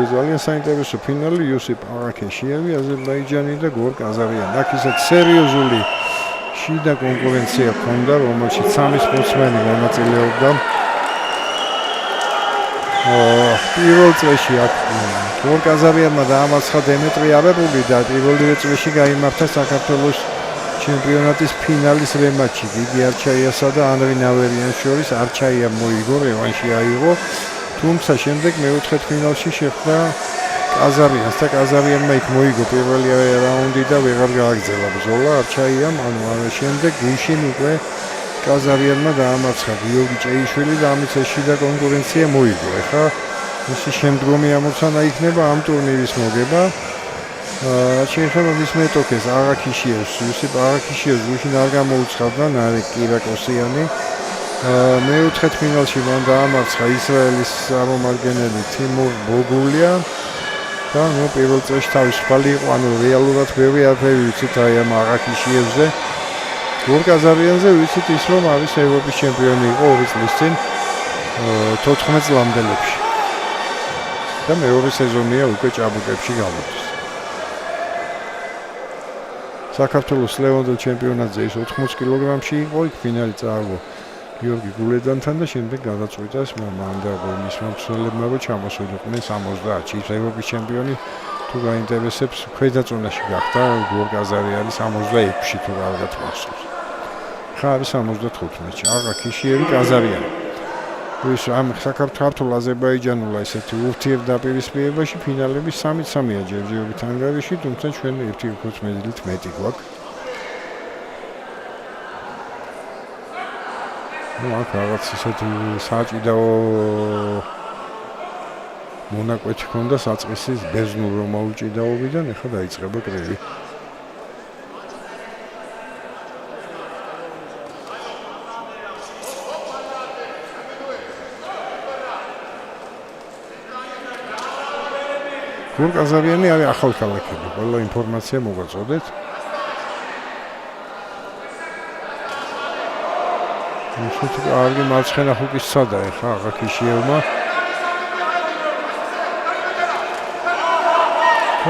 ძალიან საინტერესო ფინალი იოსიპ არაქეშიევი აზერბაიჯანი და გორგ აზარიანი. აქ ისეთ სერიოზული შიდა კონკურენცია ჰქონდა, რომელშიც 3 სპორტსმენი მონაწილეობდა. პირველ წრეში აქ გორგ აზარიანმა დაამარცხა დემეტრი არაბული და პირველივე წრეში გაიმართა საქართველოს ჩემპიონატის ფინალის რემატჩი. დიდი არჩაიასა და ანრი ნავერიანს შორის არჩაია მოიგო, რევანში აიღო. თუმცა შემდეგ მეოთხედ ფინალში შეხვდა კაზარიანს და კაზარიანმა იქ მოიგო პირველი რაუნდი და ვეღარ გააგრძელა ბრძოლა არჩაიამ. შემდეგ გუშინ უკვე კაზარიანმა დაამარცხა გიორგი ჭეიშვილი და ამით შიდა კონკურენცია მოიგო. ეხლა მისი შემდგომი ამოცანა იქნება ამ ტურნირის მოგება. შეიძლება მის მეტოქეს არაქიშიევს, იოსიპ არაქიშიევს გუშინ არ გამოუცხადდა ნარეკ კირაკოსიანი. მეოთხედ ფინალში მან დაამარცხა ისრაელის წარმომადგენელი თიმურ ბოგულია და პირველ წრეში თავისუფალი იყო, რეალურად ბევრი არაფერი ვიცით აი ამ არაქიშიევზე. გორგ აზარიანზე ვიცით ის, რომ არის ევროპის ჩემპიონი იყო 2 წლის წინ 14 წლამდელებში და მეორე სეზონია უკვე ჭაბუკებში გამოდის. საქართველოს ლევანდელ ჩემპიონატზე ის 80 კილოგრამში იყო, იქ ფინალი წააგო გიორგი გულედანთან და შემდეგ გადაწყვიტა მან და მის მომცველებმა რომ ჩამოსულიყვნენ 70-ში. ის ევროპის ჩემპიონი თუ გაინტერესებს, ქვედაწონაში გახდა გორგ აზარიანი 66-ში თუ რა გათვალისწინებს. ხა არის 75-ში. არაქიშიევი კაზარიანი. ის ამ საქართველოს აზერბაიჯანულა ესეთი ურთიერთდაპირისპირებაში ფინალების 3-3-ია ჯერჯერობით ანგარიში, თუმცა ჩვენ 1-15 მეტი გვაქვს. აქ რაღაც ისეთი საჭიდაო მონაკვეთი ჰქონდა საწყისის ბერძნულ რომაულ ჭიდაობიდან, ეხლა დაიწყება კრები. გორგ აზარიანი არის ახალქალაქელი, ყველა ინფორმაცია მოგაწოდეთ. ისეთი კარგი მარცხენა ხუკის სადა ეხლა არაქიშიევმა.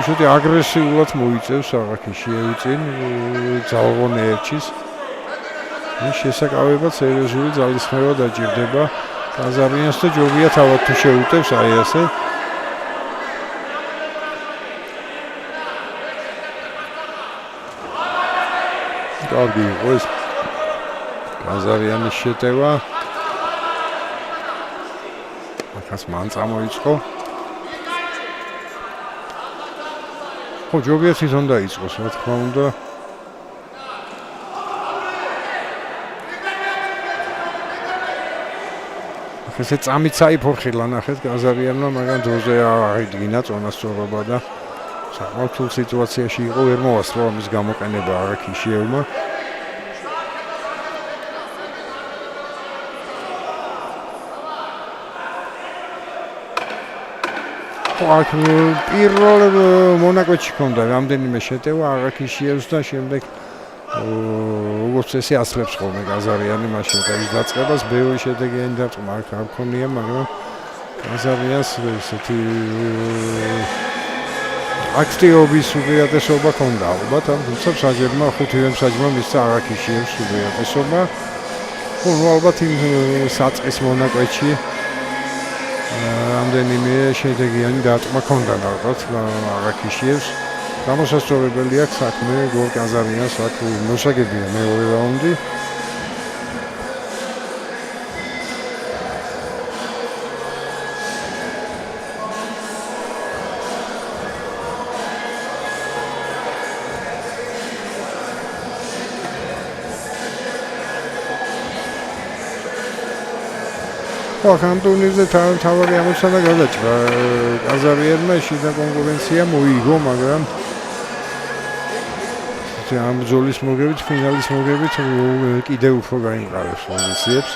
ისეთი აგრესიულად მოიწევს არაქიშიევი წინ ძალღონ ერჩის. მის შესაკავებად სერიოზული ძალისხმევა დაჭირდება კაზარიანს და ჯობია თავად თუ შეუტევს აი ასე. კარგი იყო ეს კაზარიანის შეტევა. ახაც მან წამოიწყო. ხო, ჯობია თვითონ დაიწყოს, რა თქმა უნდა. ესე წამით საიფორხილა ნახეთ კაზარიანმა, მაგრამ დროზე აღიდგინა წონასწორობა და საკმაოდ რთულ სიტუაციაში იყო, ვერ მოასწრო ამის გამოყენება არაქიშიევმა. აქ პირველ მონაკვეთში ჰქონდა რამდენიმე შეტევა არაქიშიევს და შემდეგ როგორც წესი ასლებს ხოლმე კაზარიანი მაშინ და ის დაწყებას ბევრი შედეგი ენდარწმა აქ არ ქონია, მაგრამ კაზარიანს ესეთი აქტიობის უპირატესობა ჰქონდა ალბათ, თუმცა საჯებმა ხუთივე მსაჯმა მისცა არაქიშიევს უპირატესობა. ხო, ალბათ იმ საწყის მონაკვეთში რამდენიმე შედეგიანი დარტყმა ჰქონდა ალბათ არაქიშიევს. გამოსასწორებელი აქვს საქმე გორგ აზარიანს, აქ მოსაგებია მეორე რაუნდი. ამ ტურნირზე თავარი ამოცანა გადაჭრა კაზარიანმა, შიდა კონკურენცია მოიგო, მაგრამ ამ ბრძოლის მოგებით, ფინალის მოგებით კიდევ უფრო გაიმყარებს პოზიციებს.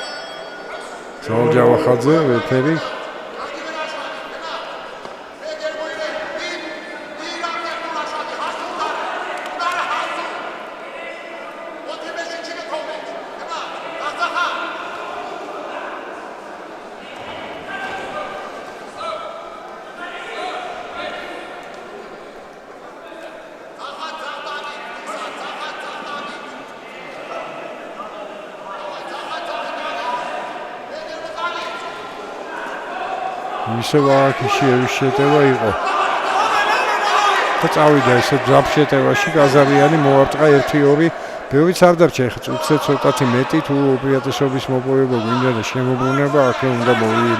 ზაალ ჯავახაძე, რეფერი. ისევ აქიშიევის შეტევა იყო. და წავიდა ესე ძაბ შეტევაში გაზარიანი მოარტყა 1-2. ბევრიც არ დარჩა ეხლა წუთზე ცოტათი მეტი თუ უპირატესობის მოპოვება გვინდა და შემოbrunება აქე უნდა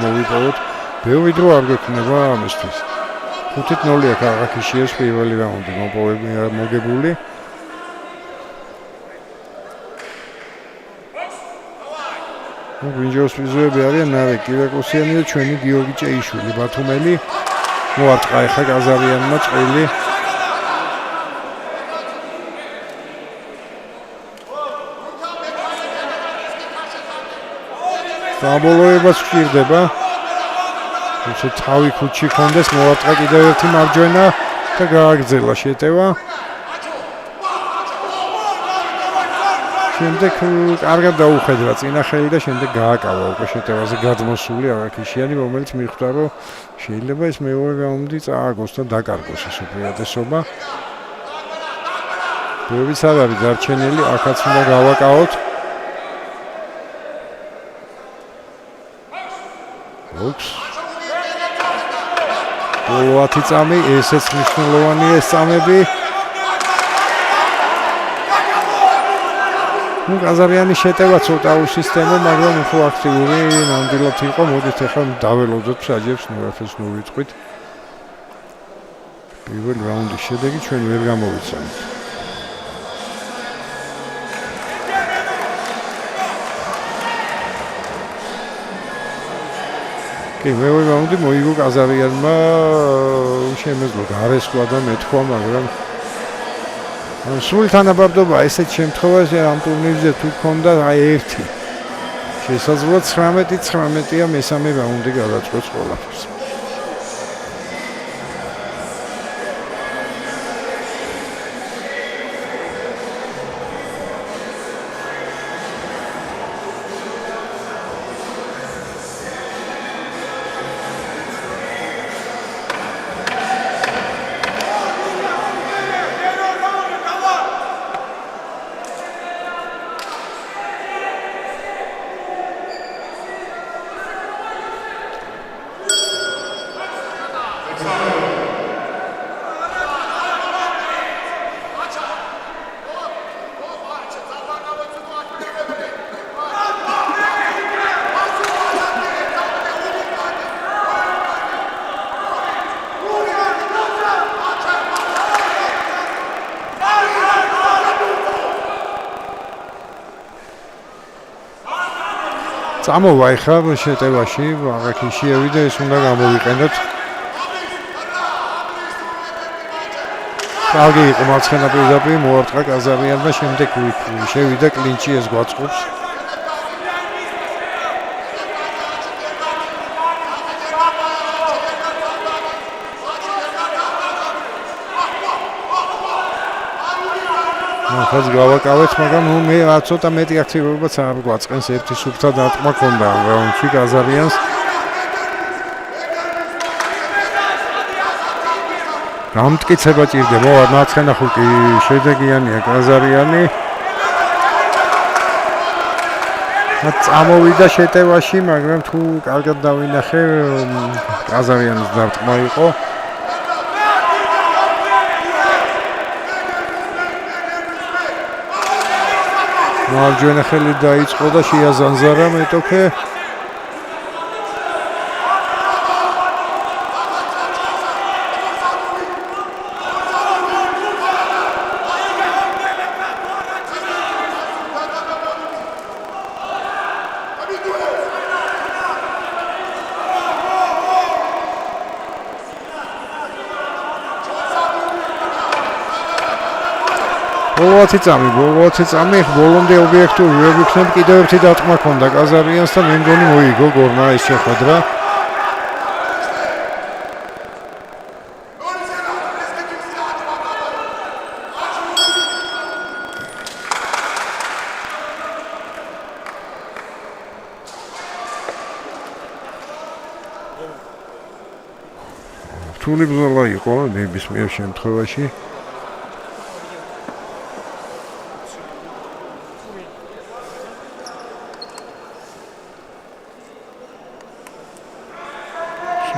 მოვიპოვოთ. ბევრი დრო არ გვექნება ამისთვის. 5-0 აქ აქიშიევს პირველი რაუნდი მოგებული. გვინჯოს ვიზუები არიან ნარეკ კირაკოსიანი და ჩვენი გიორგი ჭეიშვილი ბათუმელი მოარტყა ეხლა გაზარიანმა წყვილი. საბოლოებას გვჭირდება ესე თავი ქუჩი კონდეს მოარტყა კიდევ ერთი მარჯვენა და გააგრძელა შეტევა. შემდეგ კარგად დაუხედა წინა ხელი და შემდეგ გააკავა უკვე შეტევაზე გადმოსული აღაქიშიანი, რომელიც მიხვდა რომ შეიძლება ეს მეორე რაუნდი წააგოს და დაკარგოს ეს უპირატესობა. ბევრიც არ არის დარჩენილი, აქაც უნდა გავაკავოთ. ოქს. ბოლო 10 წამი, ესეც მნიშვნელოვანია ეს წამები. გაზარიანის შეტევა ცოტა უსისტემო, მაგრამ უფრო აქტიური ნამდვილად იყო. მოდით ახლა დაველოდოთ საჯებს 0-0 რიცხვით. პირველი რაუნდის შედეგი ჩვენ ვერ გამოვიცანით. მეორე რაუნდი მოიგო გაზარიანმა, შემეძლო გარესკვა და მეთქვა, მაგრამ სულ თანაბარდობა ესეთ შემთხვევაში ამ ტურნირზე თუ ქონდა აი ერთი შესაძლოა 19-19-ია მესამე რაუნდი გადაწყვეტს ყველაფერს. წამოვა ეხლა შეტევაში, აღაქიშიევი და ეს უნდა გამოვიყენოთ. კარგი იყო მარცხენა პირდაპირ მოარტყა გაზარიანმა, შემდეგ შევიდა კლინჩი ეს გვაწყობს. ახაც გავაკავეთ, მაგრამ მე ცოტა მეტი აქტივობაც არ გვაწყენს, ერთი სუფთა დარტყმა ქონდა ამ რაუნდში გაზარიანს. გამტკიცება ჭირდება, მარცხენა ხუთი შედეგიანია გაზარიანი. წამოვიდა შეტევაში, მაგრამ თუ კარგად დავინახე, გაზარიანის დარტყმა იყო. მარჯვენა ხელი დაიწყო და შეაზანზარა მეტოქე. ბოლო 20 წამი ბოლომდე ობიექტური ვერ ვიქნებ, კიდევ ერთი დარტყმა ქონდა გაზარიანს და მე მგონი მოიგო გორმა ეს შეხვედრა. რთული ბრძოლა იყო ნებისმიერ შემთხვევაში.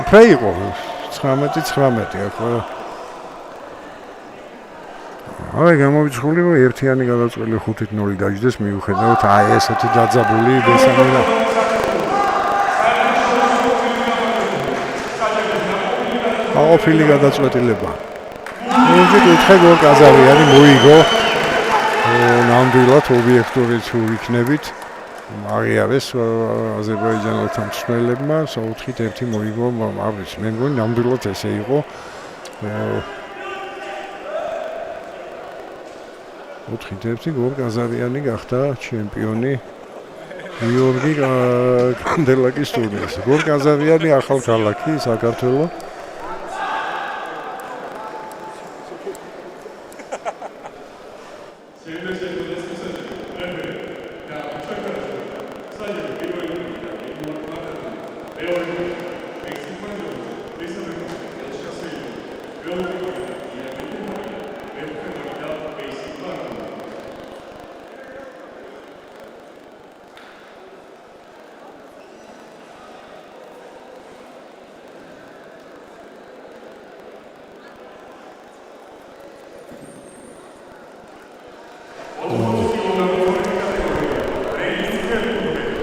საფრე იყო 19-19 ახლა აი გამოვიწყული რომ ერთიანი გადაწყვეტილი 5-0 დაჯდეს მიუხედავად აი ესეთი დაძაბული ბესამენა აყოფილი გადაწყვეტილება ერთი კუთხე გორ კაზავიანი მოიგო ნამდვილად ობიექტური თუ იქნებით აღიარეს აზერბაიჯანელ თამაშნელებმა 4-1 მოიგო არის მე მგონი ნამდვილად ესე იყო 4-1 გორ კაზავიანი გახდა ჩემპიონი გიორგი კანდელაკის ტურნირზე გორ კაზავიანი ახალქალაქი საქართველოს Meu